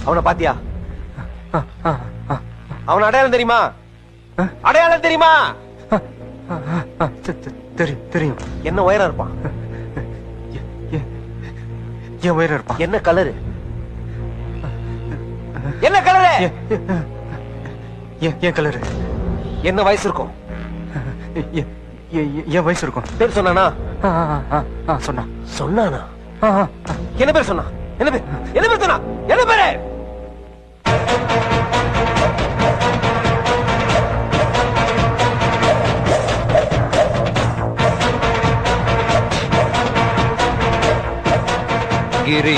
அவனை பாத்தியா? அவன் அடையாளம் தெரியுமா? அடையாளம் தெரியுமா? தெரியும். என்ன உயரம் இருப்பான்? என் உயரம் இருப்பான். என்ன கலரு? என்ன கலரு? என் கலரு. என்ன வயசு இருக்கும்? என் வயசு இருக்கும். பேர் சொன்னானா? சொன்னா. சொன்னானா? என்ன பேர் சொன்னா? என்ன பேர்? என்ன பேர் சொன்னா? என்ன பேரு? கிரி.